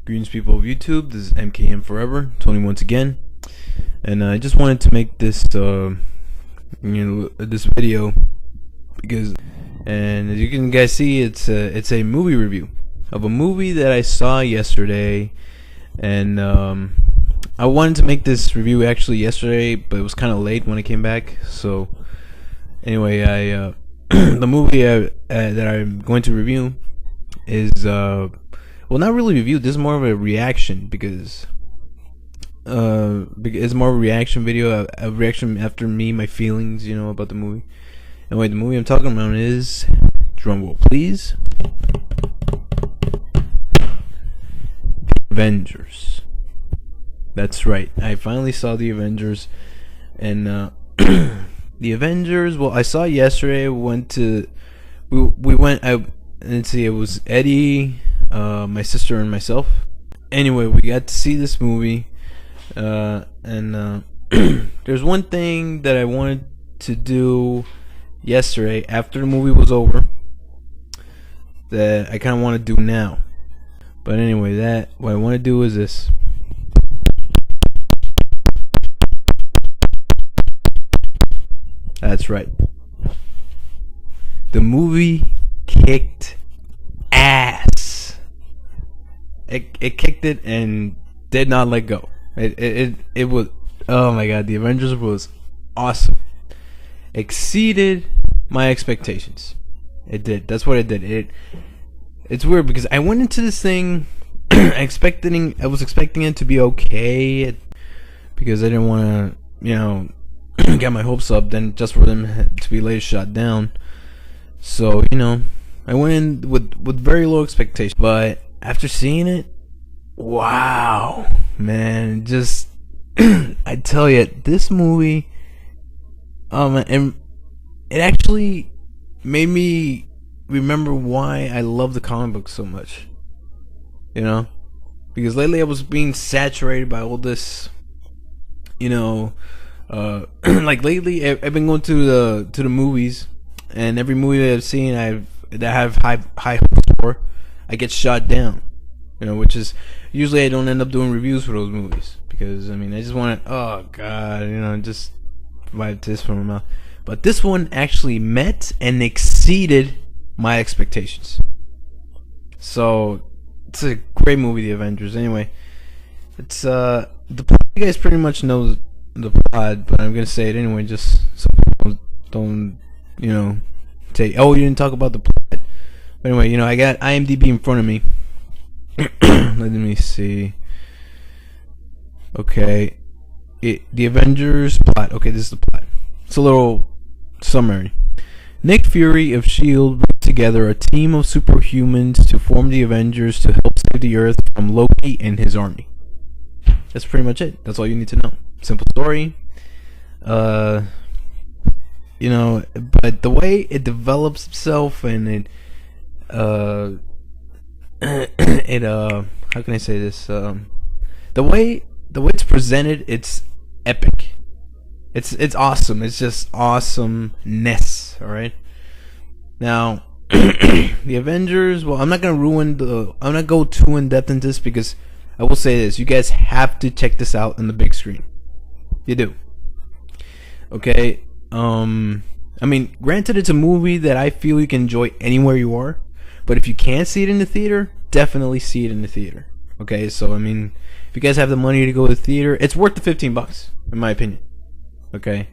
Greetings, people of YouTube. This is MKM Forever, Tony once again, and I just wanted to make this this video because, and as you can guys see, it's a movie review of a movie that I saw yesterday, and I wanted to make this review actually yesterday, but it was kind of late when I came back. So anyway, I the movie that I'm going to review is well, not really review. This is more of a reaction because it's more of a reaction video, a reaction after me, my feelings, about the movie. Anyway, the movie I'm talking about is, drumroll please, The Avengers. That's right. I finally saw The Avengers, and The Avengers. Well, I saw it yesterday. We went. Let's see. It was Eddie, my sister, and myself. Anyway, we got to see this movie, and there's one thing that I wanted to do yesterday after the movie was over that I kind of want to do now. But anyway, what I want to do is this. That's right. The movie kicked ass. It kicked it and did not let go. It was, oh my god, The Avengers was awesome. Exceeded my expectations. It did. That's what it did. It's weird because I went into this thing I was expecting it to be okay because I didn't want to, get my hopes up then just for them to be later shot down. So, I went in with very low expectations, but after seeing it, wow, man, just I tell you, this movie, and it actually made me remember why I love the comic book so much. Because lately I was being saturated by all this, like lately I've been going to the movies, and every movie that I've seen that I have high hopes for, I get shot down. Which is usually I don't end up doing reviews for those movies because I just want to, oh god, just wipe this from my mouth. But this one actually met and exceeded my expectations. So it's a great movie, The Avengers. Anyway, it's the plot, you guys pretty much know the plot, but I'm gonna say it anyway, just so people don't say, oh, you didn't talk about the plot. But anyway, I got IMDb in front of me. Let me see. Okay, The Avengers plot. Okay, this is the plot. It's a little summary. Nick Fury of S.H.I.E.L.D. brings together a team of superhumans to form the Avengers to help save the Earth from Loki and his army. That's pretty much it. That's all you need to know. Simple story. But the way it develops itself and how can I say this? The way it's presented, it's epic. It's awesome. It's just awesomeness. All right. Now, The Avengers. Well, I'm not gonna go too in depth into this because I will say this: you guys have to check this out on the big screen. You do. Okay. Granted, it's a movie that I feel you can enjoy anywhere you are. But if you can't see it in the theater, definitely see it in the theater. Okay, so if you guys have the money to go to the theater, it's worth the $15, in my opinion. Okay,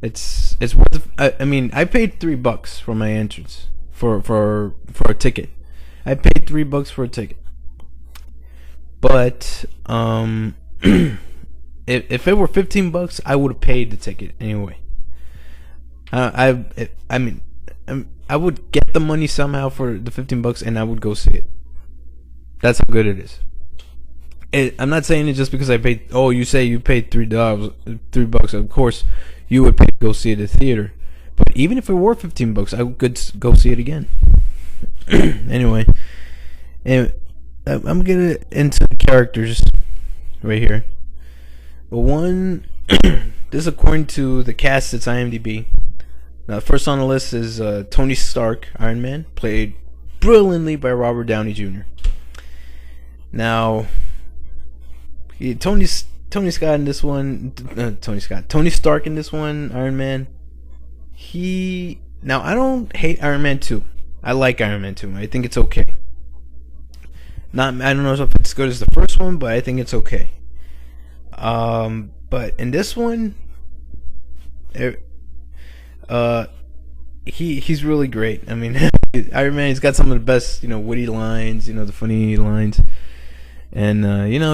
it's worth. I paid $3 for my entrance for a ticket. I paid $3 for a ticket. But if it were $15, I would have paid the ticket anyway. I would get the money somehow for the $15 and I would go see it. That's how good it is. I'm not saying it just because I paid. Oh, you say you paid $3. Of course, you would pay to go see it at the theater. But even if it were $15, I would go see it again. Anyway, and I'm gonna into the characters right here. One, this is according to the cast. It's IMDb. Now, first on the list is Tony Stark, Iron Man, played brilliantly by Robert Downey Jr. Now, Tony Scott in this one, Tony Stark in this one, Iron Man. Now I don't hate Iron Man 2. I like Iron Man 2. I think it's okay. I don't know if it's as good as the first one, but I think it's okay. But in this one, he's really great. I mean, Iron Man, he's got some of the best, witty lines, the funny lines, and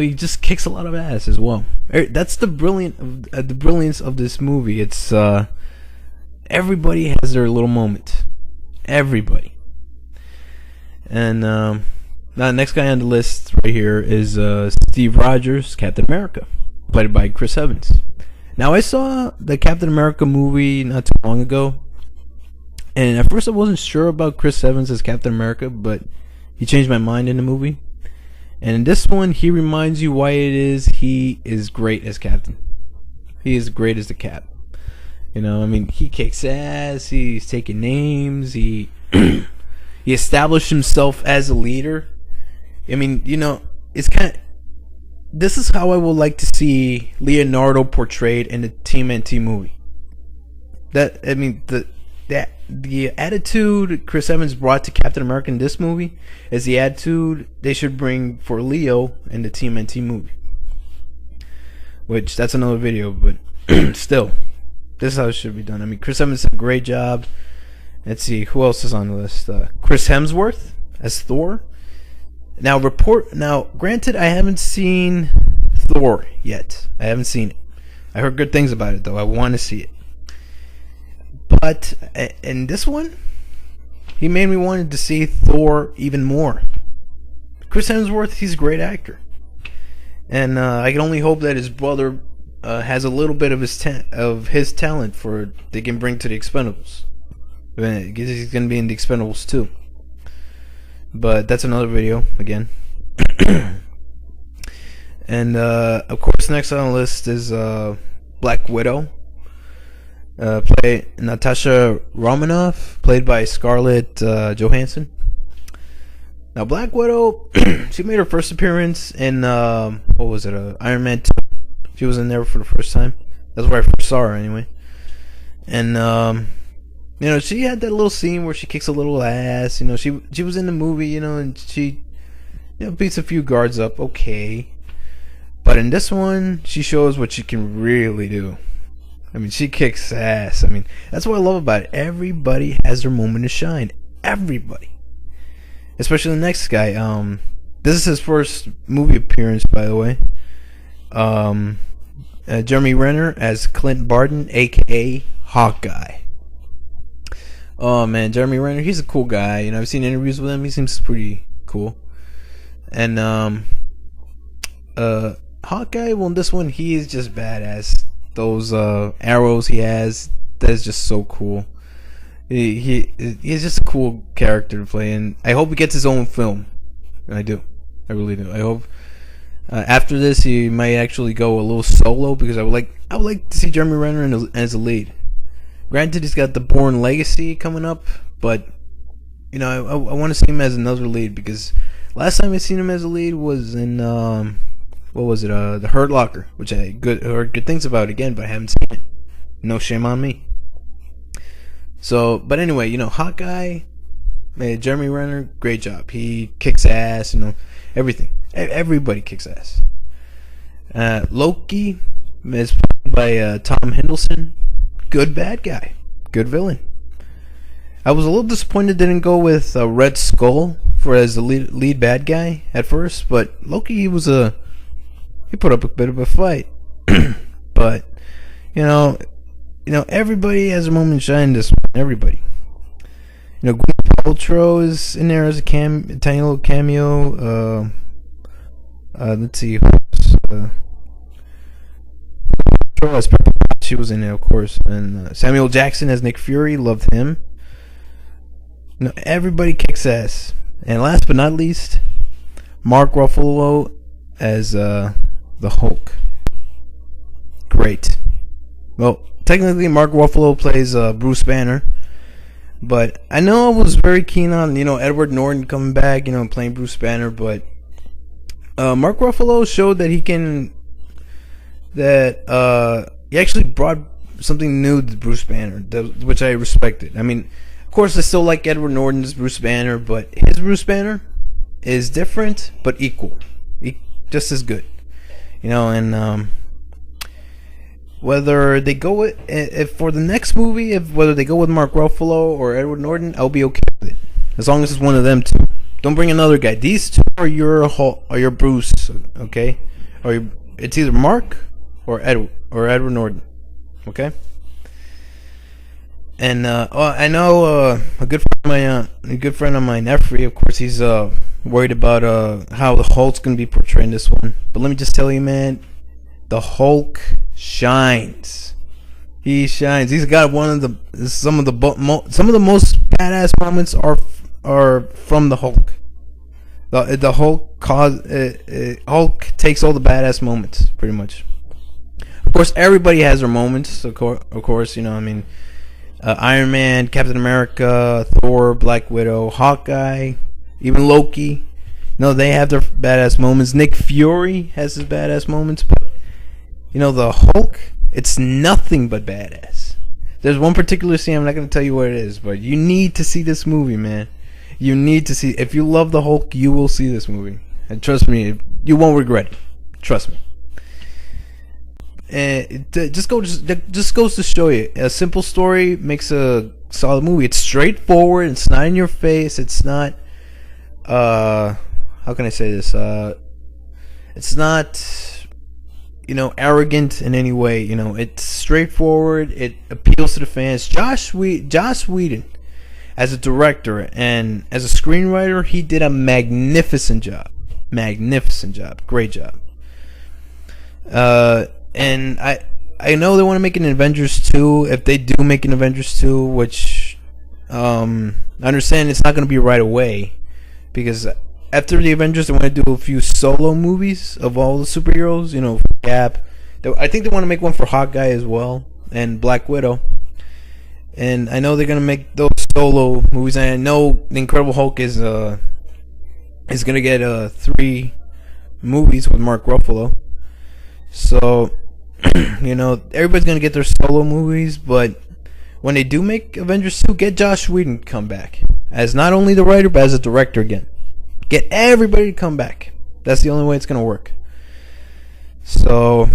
he just kicks a lot of ass as well. That's the brilliance of this movie. It's everybody has their little moment. Everybody. And now the next guy on the list right here is Steve Rogers, Captain America, played by Chris Evans. Now I saw the Captain America movie not too long ago, and at first I wasn't sure about Chris Evans as Captain America, but he changed my mind in the movie. And in this one, he reminds you why he is great as Captain. He is great as the Cap. He kicks ass. He's taking names. He he established himself as a leader. It's kind of. This is how I would like to see Leonardo portrayed in the TMNT movie. The attitude Chris Evans brought to Captain America in this movie is the attitude they should bring for Leo in the TMNT movie. Which, that's another video, but still, this is how it should be done. Chris Evans did a great job. Let's see, who else is on the list? Chris Hemsworth as Thor. Now, granted, I haven't seen Thor yet. I haven't seen it. I heard good things about it, though. I want to see it. But in this one, he made me wanted to see Thor even more. Chris Hemsworth, he's a great actor. And I can only hope that his brother has a little bit of his talent they can bring to the Expendables. He's going to be in the Expendables too. But that's another video again. And of course, next on the list is Black Widow. Play Natasha Romanoff, played by Scarlett Johansson. Now, Black Widow, she made her first appearance in Iron Man 2. She was in there for the first time. That's where I first saw her, anyway. And she had that little scene where she kicks a little ass. She was in the movie, and she beats a few guards up. Okay, but in this one, she shows what she can really do. She kicks ass. That's what I love about it. Everybody has their moment to shine. Everybody. Especially the next guy. This is his first movie appearance, by the way. Jeremy Renner as Clint Barton, a.k.a. Hawkeye. Oh, man. Jeremy Renner, he's a cool guy. I've seen interviews with him. He seems pretty cool. And, Hawkeye, well, in this one, he is just badass. Those arrows he has, that is just so cool. He's just a cool character to play, and I hope he gets his own film. I do. I really do. I hope after this he might actually go a little solo, because I would like to see Jeremy Renner as a lead. Granted, he's got the Bourne Legacy coming up, but I want to see him as another lead, because last time I seen him as a lead was in what was it? The Hurt Locker, which I heard good things about again, but I haven't seen it. No shame on me. So, but anyway, Hawkeye, Jeremy Renner, great job. He kicks ass, everything. Everybody kicks ass. Loki is played by Tom Hiddleston. Good bad guy. Good villain. I was a little disappointed they didn't go with Red Skull as the lead bad guy at first, but Loki, he put up a bit of a fight. But everybody has a moment to shine. This one, everybody. Gwyneth Paltrow is in there as a tiny little cameo. Let's see. She was in it, of course, and Samuel Jackson as Nick Fury. Loved him. Everybody kicks ass. And last but not least, Mark Ruffalo as the Hulk. Great. Well, technically Mark Ruffalo plays Bruce Banner, but I know I was very keen on Edward Norton coming back, playing Bruce Banner, but Mark Ruffalo showed that he actually brought something new to Bruce Banner, which I respected. I mean, of course, I still like Edward Norton's Bruce Banner, but his Bruce Banner is different but equal, just as good. And whether they go with if for the next movie, whether they go with Mark Ruffalo or Edward Norton, I'll be okay with it, as long as it's one of them two. Don't bring another guy. These two are your Bruce, okay? It's either Mark or Edward Norton, okay? And I know a good friend of mine, Effrey. Of course, he's worried about how the Hulk's gonna be portrayed in this one. But let me just tell you, man, the Hulk shines. He shines. He's got some of the most badass moments are from the Hulk. The Hulk Hulk takes all the badass moments, pretty much. Of course, everybody has their moments. Of course, I mean, Iron Man, Captain America, Thor, Black Widow, Hawkeye, even Loki. They have their badass moments. Nick Fury has his badass moments, but the Hulk, it's nothing but badass. There's one particular scene, I'm not going to tell you what it is, but you need to see this movie, man. You need to see. If you love the Hulk, you will see this movie, and trust me, you won't regret it. Trust me. And it just goes to show you, a simple story makes a solid movie. It's straightforward. It's not in your face. It's not. How can I say this? It's not, arrogant in any way. It's straightforward. It appeals to the fans. Joss Whedon, as a director and as a screenwriter, he did a magnificent job. Great job. And I know they want to make an Avengers 2. If they do make an Avengers 2, which I understand it's not going to be right away, because after the Avengers they want to do a few solo movies of all the superheroes. Cap. I think they want to make one for Hawkeye as well, and Black Widow. And I know they're gonna make those solo movies. And I know the Incredible Hulk is gonna get 3 movies with Mark Ruffalo. So everybody's gonna get their solo movies. But when they do make Avengers 2, get Joss Whedon to come back as not only the writer but as a director again. Get everybody to come back. That's the only way it's gonna work. So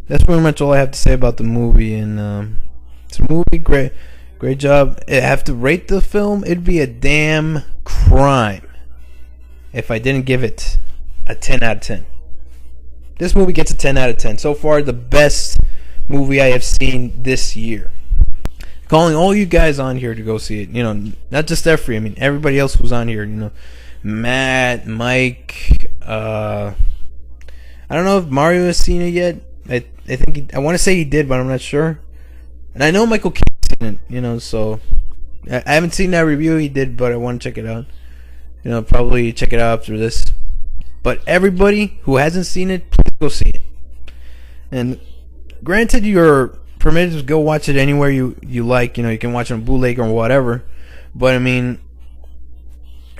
that's pretty much all I have to say about the movie. And it's a movie, great job. I have to rate the film. It'd be a damn crime if I didn't give it a 10 out of 10. This movie gets a 10 out of 10. So far, the best movie I have seen this year. Calling all you guys on here to go see it. Not just Effrey. I mean, everybody else who's on here. Matt, Mike. I don't know if Mario has seen it yet. I think I want to say he did, but I'm not sure. And I know Michael Keaton's seen it. So I haven't seen that review he did, but I want to check it out. Probably check it out after this. But everybody who hasn't seen it, please go see it. And granted, you're permitted to go watch it anywhere you like. You can watch it on bootleg or whatever. But I mean,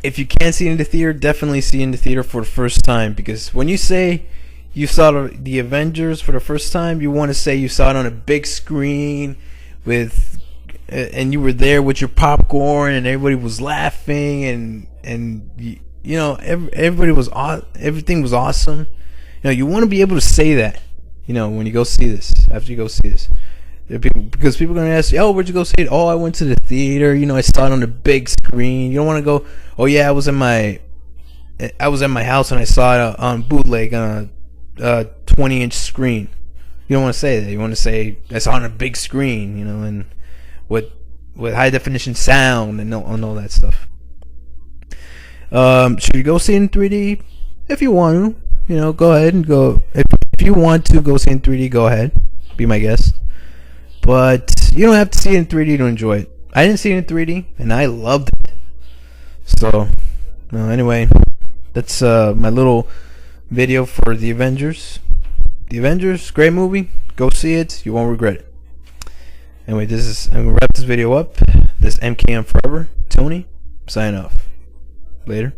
if you can't see it in the theater, definitely see it in the theater for the first time. Because when you say you saw the Avengers for the first time, you want to say you saw it on a big screen and you were there with your popcorn and everybody was laughing and everybody was everything was awesome. You want to be able to say that when you go see this, after you go see this, because people are going to ask you, oh, where'd you go see it? Oh, I went to the theater. I saw it on the big screen. You don't want to go, oh yeah, I was at my house and I saw it on bootleg on a 20-inch screen. You don't want to say that. You want to say I saw it on a big screen, and with high definition sound and all that stuff. Should you go see it in 3D? If you want to, go ahead and go. If you want to go see it in 3D, go ahead. Be my guest. But you don't have to see it in 3D to enjoy it. I didn't see it in 3D, and I loved it. So, anyway, that's my little video for The Avengers. The Avengers, great movie. Go see it. You won't regret it. Anyway, I'm going to wrap this video up. This MKM Forever. Tony, sign off. Later.